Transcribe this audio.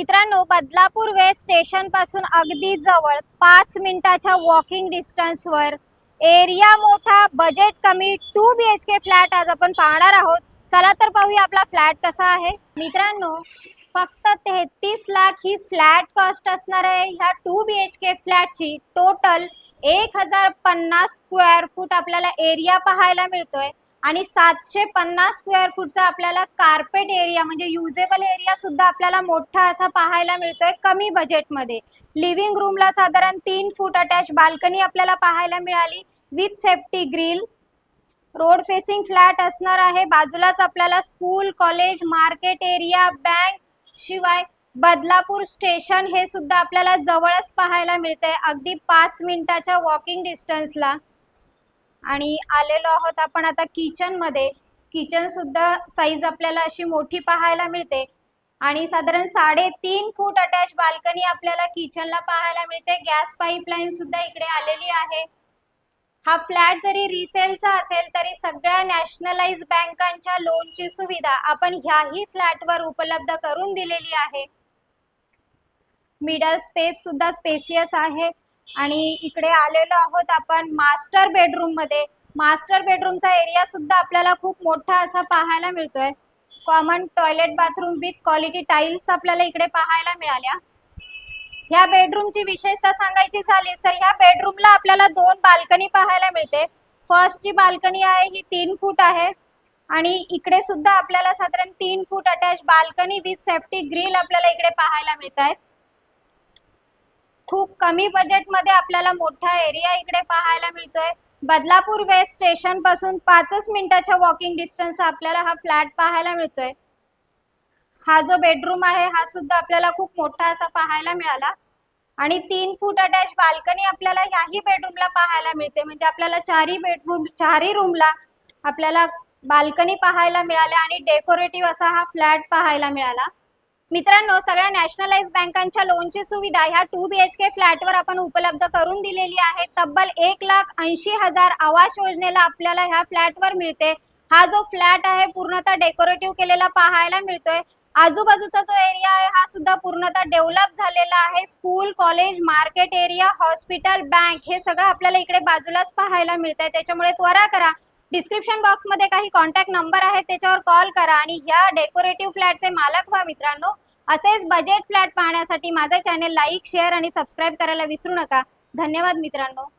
मित्रांनो, Badlapur waste station पासून अगदी जवळ 5 मिनिटाच्या वॉकिंग डिस्टन्सवर एरिया मोठा, बजेट कमी, 2 BHK फ्लॅट आज आपण पाहणार आहोत. चला तर पाहूया आपला फ्लॅट कसा आहे. मित्रांनो, फक्त 33 लाख ही फ्लॅट कॉस्ट असणार आहे. ह्या 2 BHK फ्लॅटची टोटल 1050 स्क्वेअर फूट आपल्याला एरिया पाहायला मिळतोय आणि 750 स्क्वेअर फूटचा आपल्याला कार्पेट एरिया म्हणजे युजेबल एरिया सुद्धा आपल्याला मोठा असा पाहायला मिळतोय कमी बजेटमध्ये. लिव्हिंग रूमला साधारण 3 फूट अटॅच बाल्कनी आपल्याला पाहायला मिळाली with safety grill. Road facing flat असणार आहे. बाजूलाच आपल्याला school, college, market area, bank, शिवाय बदलापूर स्टेशन हे सुद्धा आपल्याला जवळच पाहायला मिळतंय अगदी 5 मिनिटाच्या वॉकिंग डिस्टन्सला. आणि आलेलो आहोत आपण आता किचन मध्ये. किचन सुद्धा साईज आपल्याला अशी मोठी पाहायला मिळते आणि साधारण 3.5 फूट अटॅच बाल्कनी आपल्याला किचनला पाहायला मिळते. गॅस पाईपलाईन सुद्धा इकडे आलेली आहे. हा फ्लॅट जरी रिसेलचा असेल तरी सगळ्या नॅशनलाइज बँकांच्या लोनची सुविधा आपण ह्याही फ्लॅटवर उपलब्ध करून दिलेली आहे. मिडल स्पेस सुद्धा स्पेसियस आहे. आणि इकडे आलेलो आहोत आपण मास्टर बेडरूम मध्ये. मास्टर बेडरूमचा एरिया सुद्धा आपल्याला खूप मोठा असा पाहायला मिळतोय. Common toilet bathroom with quality tiles आपल्याला इकडे पाहायला मिळाल्या. ह्या बेडरूमची विशेषता सांगायची झालीस तर ह्या बेडरूमला आपल्याला 2 बाल्कनी पाहायला मिळते. फर्स्ट जी बाल्कनी आहे ही 3 फूट आहे आणि इकडे सुद्धा आपल्याला साधारण 3 foot attach balcony with safety grill आपल्याला इकडे पाहायला मिळत आहेत. खूप कमी बजेटमध्ये आपल्याला मोठा एरिया इकडे पाहायला मिळतोय. बदलापूर वेस्ट स्टेशन पासून 5 मिनिटाच्या वॉकिंग डिस्टन्स आपल्याला हा फ्लॅट पाहायला मिळतोय. हा जो बेडरूम आहे हा सुद्धा आपल्याला खूप मोठा असा पाहायला मिळाला आणि 3 फूट अटॅच बाल्कनी आपल्याला ह्याही बेडरूमला पाहायला मिळते. म्हणजे आपल्याला चारही रूमला आपल्याला बाल्कनी पाहायला मिळाल्या आणि डेकोरेटिव्ह असा हा फ्लॅट पाहायला मिळाला. मित्रांनो, सगळ्या नॅशनलाइज बँकांच्या लोनची सुविधा ह्या 2 BHK फ्लॅटवर आपण उपलब्ध करून दिलेली आहे. तब्बल 1,80,000 आवास योजनेला आपल्याला ह्या फ्लॅटवर मिळते. हा जो फ्लॅट आहे पूर्णतः डेकोरेटिव्ह केलेला पाहायला मिळतोय. आजूबाजूचा जो एरिया आहे हा सुद्धा पूर्णतः डेव्हलप झालेला आहे. School, college, market area, hospital, bank हे सगळं आपल्याला इकडे बाजूलाच पाहायला मिळतंय. त्याच्यामुळे त्वरा करा, डिस्क्रिप्शन बॉक्स मध्ये काही कॉन्टॅक्ट नंबर आहेत त्याच्यावर कॉल करा आणि ह्या डेकोरेटिव्ह फ्लॅटचे मालक व्हा. मित्रांनो, असेच बजेट फ्लॅट पाहण्यासाठी माझा चॅनल लाईक, शेअर आणि सबस्क्राईब करायला विसरू नका. धन्यवाद मित्रांनो.